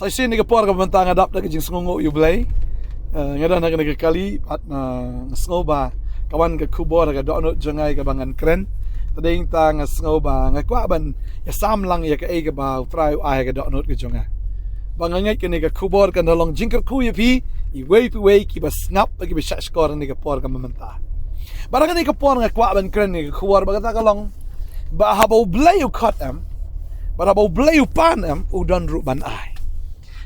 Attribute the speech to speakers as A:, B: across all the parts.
A: Sa sini ka por ka bantang adap na kajing sungungo yu Blei. Ngada na kali at sngo ba kawan ka khubor ka donot jangay ka bangan kren. Tading ta nga sngo ba nga kwa ban ya sam lang ya ka ka ba try ai ka donot ka janga. Bangangay ka ni ka khubor ka nalong jingker ku yu pi I way ki ba snap ki ba shot score ni ka por ka mamanta. Barang ni ka por nga kwa ban kren ni ka khubor ba ka long ba habo Blei U cut am. Ba habo Blei U pan am u don ru ban ai.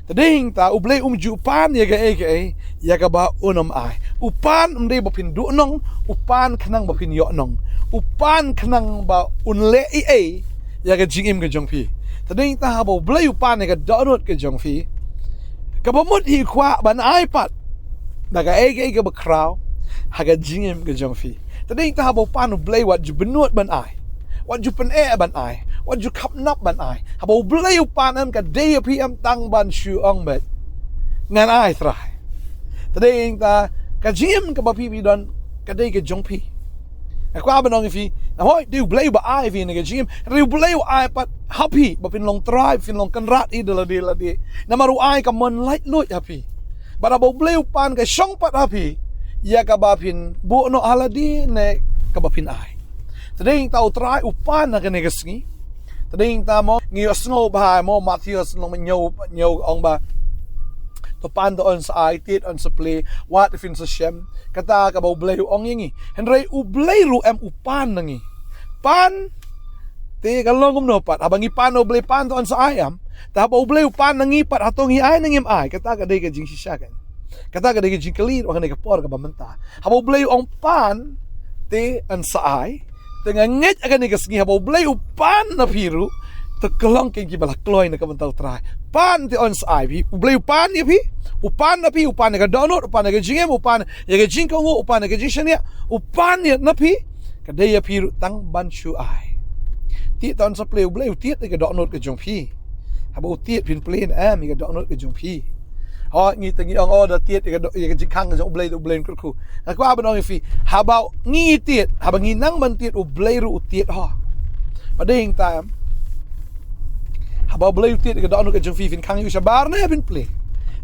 A: Tading ta u Blei ju pan ya ka ya ka ba unom ai. Upan umdei ba pin du nong, upan kanang ba pin yo nong. Upan kanang ba unle ya ka jingim ka jong pi. Tading ta habo Blei U pan ya ka donut ka jong pi. Ka ba mut hi kwa ban ai pat. Da ka ka ba kraw ha ka jingim ka jong pi. Tading ta habo pan u Blei wat ju benut ban ai. Wat ju pen ban ai. Wat ju kap nap ban ai. Habo Blei U pan am ka day pi am tang ban shu ong bet. Ngan ai try. Tading ta ka jim ka ba pi don ka day ka jong pi. Ka kwa ba nong fi. Na hoy du Blei ba ai fi na ka jim. Riu Blei U ai pat happy ba pin long tribe fin long kan rat I de la de. Na maru ai ka mon light lut happy. Ba habo Blei U pan ka shong pat happy. Ya ka ba pin bu no haladi ne ka ba pin ai. Tading ta try upan na ka ne ka sngi. Tading ta mo ngi sngo ba mo Matthews long nyo ong ba to pan on sa tit on sa play what if in sa shem kata ka ba Blei U ong yingi henry u Blei ru am upan nangi pan te kalong no pat habang ipan o Blei pan on sa ayam ta ba Blei U pan nangi pat atong hi ay nangim ay kata ka day ka jing sisyakan kata ka day ka jing kalit wa ka por ka bamanta habo Blei U ong pan te an sa ay tengangit akan ni kasngi habo Blei U pan na piru tekelong kay gibala kloy na kamantaw try pan ti on sa ivy Blei U pan ya pi upan na pi upan na donut upan na jingem upan ya jing ko upan na jing shania upan ya na pi kaday ya piru tang banshu ai ti ton sa Blei U ti ka donut ka jong pi habo ti pin plain am ka donut ka jong pi ho ngi tangi ong order ti ka jing kang ka Blei U ku ka ba nong fi haba ngi ti haba ngi nang man ti u Blei ru ti ho pading time haba Blei U ti ka donut ka jong fi fin kang yu shabar na bin play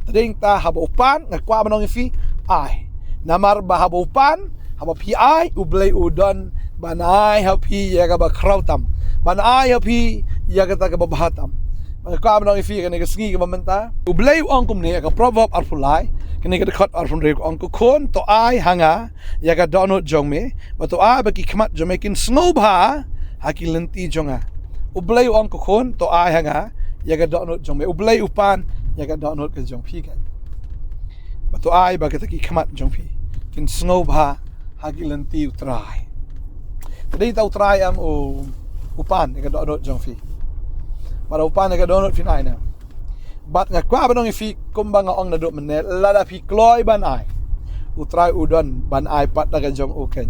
A: tading ta haba upan nga kwa manong fi ai namar ba haba upan haba pi ai u Blei U don banai happy ya ka ba krautam banai happy ya ka ta ka babahatam nga kwa manong fi ka ne ka sngi ka mamanta u Blei U ong kum ne ka proverb arfulai ka ne ka kat arfun re ko ong ko kon to ai hanga ya ka donut jong me ba to ai ba ki kmat jong me kin snow ba hakilenti jonga u Blei U ong ko kon to ai hanga ya ka donut jong me u Blei U pan ya ka donut ka jong pi kan ba to ai ba ka ki kmat jong pi kin snow ba hakilenti u try kadai tau try am u upan ya ka donut jong pi para upan ya ka donut fin ai na bat nga kwa ba nong fi kumba nga ong na do menel lada pi kloy ban ai u try u don ban ai pat na ka jong u ken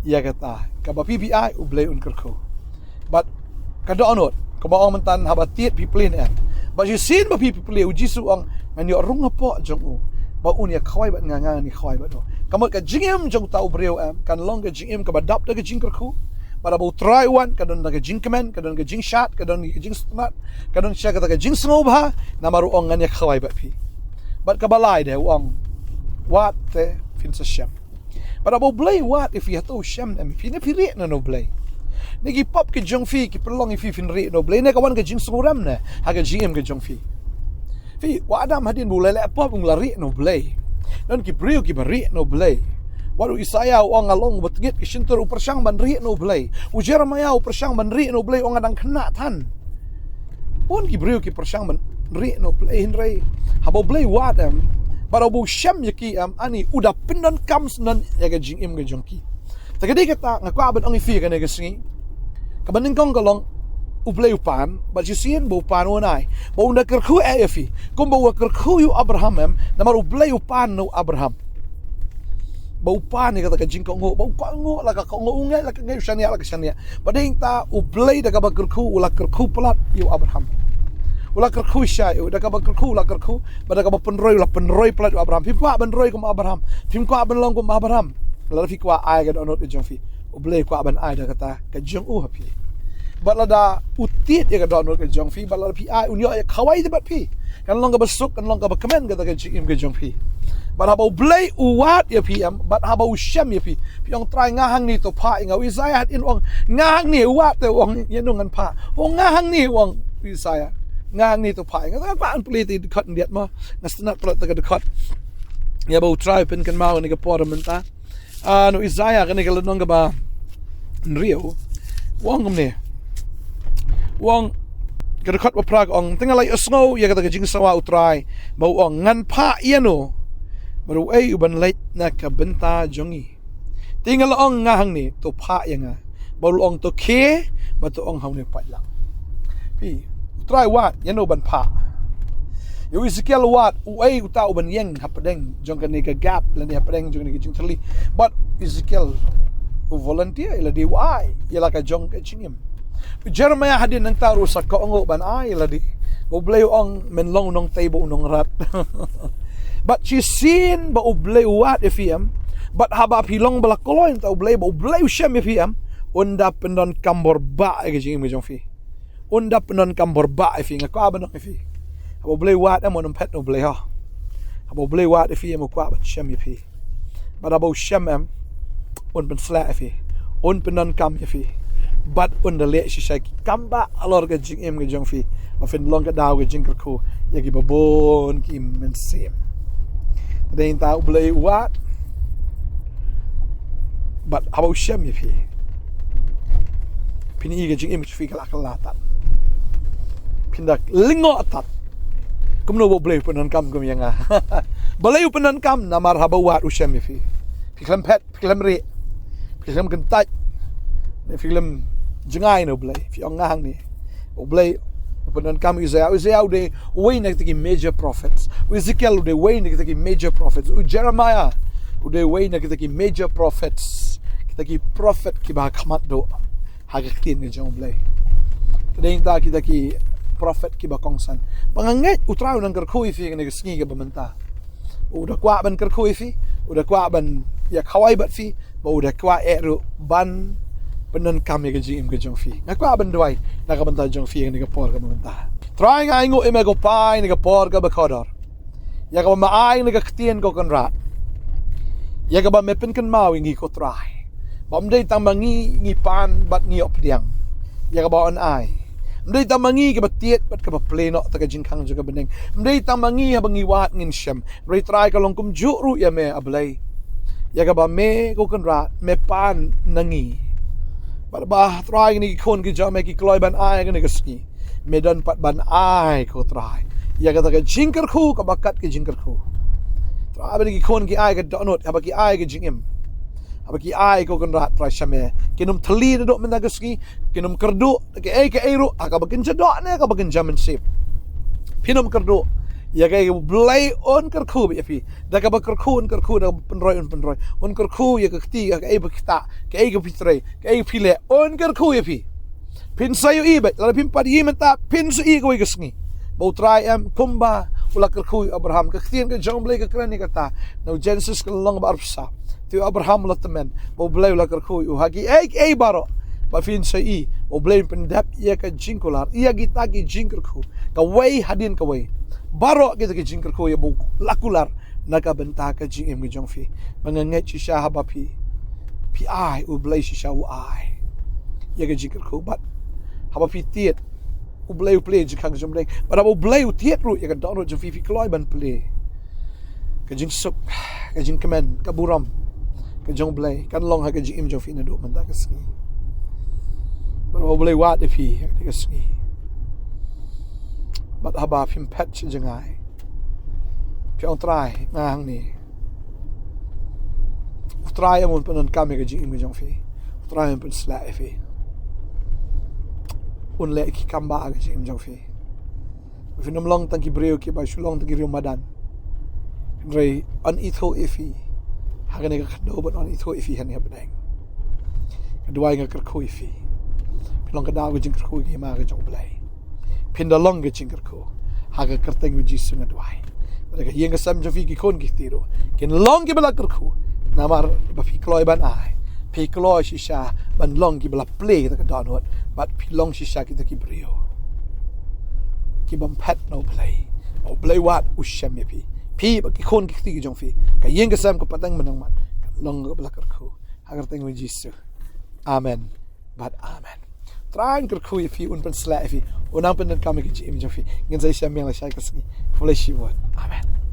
A: ya ka ta ka ba PPI u Blei Un kerko but ka donut ka ba ong mentan haba tiet pi plin em but you seen ba people play uji su ang man yo rung po jong u ba un ya khoi ba nga ni khoi ba do kamot ka jingem jong tau breu am kan long ka jingem ka ba dap da ka jing kerku para bo try one kadon da ka jing kemen kadon ka jing shot kadon ka jing snat kadon siya ka jing snow ba na maruong nga ni khoi ba pi but ka balay de uang what te fin sa shem para bo Blei what if you to shem am fi na piri na no Blei nigi pop ke jong fi ki pelong fi fin ri no Blei ne kawan ke jing suram ne ha ke gm ke jong fi wa adam hadin bu lele pop ng lari no Blei non ki brio ki bari no Blei waru Isaya o ngalong betgit ki sintur u persyang ban ri no Blei u Jeremiah u persyang ban ri no Blei o ngadang kena tan pun ki brio ki persyang ban ri no Blei hinrei habo Blei wa adam para bu shem yaki am ani uda pindan comes nan ya ke jing im ke jong ki tagadi kata ngakwa ban ang ifi ka ne ke singi kabaning kong kalong u Blei U pan but you see bo pan wonai bo na kerku efi kum bo kerku yu Abraham em na mar u Blei U pan no Abraham bo pan ni kata ka jing ko ngo bo ko ngo la ka ngo unge la ka ngai shania la ka shania bading ta u Blei da ka ba kerku ula kerku plat yu Abraham ula kerku shay u da ka ba kerku la kerku ba da ka ba penroi la penroi plat yu Abraham pim kwa penroi kum Abraham pim kwa ben long kum Abraham la fi kwa ai ga donot ke jong fi u Blei kwa ban ai da kata ka jong u hapi balada utit ya ka donut ka jong fi balada pi ai unyo ya khawai de bat pi kan long ka besuk kan long ka comment ka ka jing ke jong phi but habau Blei U wat ya phi am but habau shem ya phi ong try ngahang ni to pha ngau Isaiah in ong ngahang ni wat te ong yenung an pha ong ngahang ni ong Isaiah ngahang ni to pha ngau pa an pliti cut ndiat mo ngasnat plot ta ka cut ya bau try pen kan mau ni ka pormenta no Isaiah kan ni ka nong ka ba Nrio wong ni wong kada kat prag ong tinggal lai snow ya kada jing sawa utrai mau ong ngan pha iano baru uban lait na ka benta jongi tinggal ong ngahang ni to pha yanga baru ong to ke batu ong haune pa lang pi utrai wat yano ban pha yo Ezekiel wat uta uban yeng hapadeng jong kan ni ka gap lan ni hapadeng jong ni jing tali but Ezekiel volunteer ila di wai ila ka jong ka chingim Jeremiah hadin nang taro sa kaongo ban ay ladi Blei ong menlong nong table nong rat but she seen ba Blei wat ifiem but haba pilong bala koloin ta Blei shem ifiem unda pendon kambor ba ke jing me jong fi unda pendon kambor ba ifi nga kwa ban ifi haba Blei wat amon pet no Blei ha haba Blei wat ifiem kwa ba shem ifi but haba shem am un pen sla ifi un pendon kam ifi but under le shi shaki kamba alor ga jing em ga jong fi ma fin long ga daw ga jing ko ya gi babon ki men sem den ta Blei wat but how shem ye fi pini ga jing em fi ga la ta pindak lingo atat kumno bo Blei penan kam kum yanga Blei penan kam na mar haba wat u shem ye fi piklam pet piklam re piklam kan tat film jengai no Blei fi ong ngahang ni Blei penan kam Isaiah de way na ki major prophets Ezekiel de way na ki major prophets Jeremiah de way na ki major prophets kita ki prophet ki ba khamat do haga tin ni jong Blei tadeng ta kita ki prophet ki ba kongsan panganget utrau nang kerkhui fi ni sngi ga bamenta udah kwa ban kerkhui fi udah kwa ban ya khawai bat fi udah kwa eru ban penan kami ke jing ke jong fi ngakwa ban dwai na ka banta jong fi ni ka por ka banta try nga ingo ime go pai ni ka por ka ba khodor ya ka ma ai ni ka ktien ko kan rat ya ka ba me pen kan mau ngi ko try bam dei tang mangi ngi pan bat ngi op diang ya ka ba on ai mdei tang mangi ka batiet bat ka ba pleno ta ka jing khang jo ka beneng mdei tang mangi ha bangi wat ngin shem re try ka long kum ju ru ya me ablai ya ka ba me ko kan rat me pan nangi ba try ni kon ki jame ki kloi ban ai ni ski medan pat ban ai ko try ya ka ta jingker khu ka bakat ki jingker khu try ba ki kon ki ai ka donot ha ba ki ai ka jingim ha ba ki ai ko kan rat try shame kinum thali do men ga ski kinum kerdu ke ai ru ka ba kin jado ne ka ba kin jaman sip pinum kerdu ya ka Blei on kerkhu bi fi da ka ba kerkhu da penroi on kerkhu ya ka ti ka ai ba kita ka ai ka pitre ka ai pile on kerkhu ya fi pin sayo i ba la pin pad i menta pin su i ko ga sngi bo try am kumba ula kerkhu Abraham ka tien ka jong Blei ka krani ka ta no Genesis ka long ba arsa tu Abraham la temen bo Blei ula kerkhu u hagi ai baro ba fin sa i bo Blei pin dap ya ka jingkular ia gita ki jingkerkhu ka wei hadin ka wei baro kita ke jingker ko ya bu lakular naga benta ka jing em jong fi manganget si sha haba pi ai u Blei si sha u ai ya ke jingker ko bat haba pi tiet u Blei u play ji khang jom deng but haba Blei u tiet ru ya ka download jong fi kloi ban play ka jing sup ka jing kemen ka buram ka jong Blei kan long ha ka jing em jong fi na do man ta ka ski but haba Blei wat if he ka ski but haba phim pet jangai pion try ngang ni try amon penan kami ka jing jong fi try pen sla fi un le ki kamba ka jing jong fi finum long tang ki breu ki ba Shillong tang ki Ramadan re an itho ifi hagane ka do but an itho ifi han habdang duai nga kerkhui fi pilong ka daw ka jing kerkhui ki ma ka jong Blei pinda long ke jingker ko haga kerteng uji sunga duai mereka yang kesam jofi ki kon ki tiro ken long ki bala kerku namar ba fi kloi ban ai pi kloi shisha ban long ki bala play ta ka donot but pi long shisha ki ta ki brio ki bam pet no play Blei wat usyam ya pi bagi kon ki jong fi ka yeng ka sam ko patang menang mat long ka belakar ku agar teng Yesus amen bad amen trying ker ku fi un pen sla fi un ampen kami ki jong fi ngin sai syam yang la sai ka singi follow shi wat amen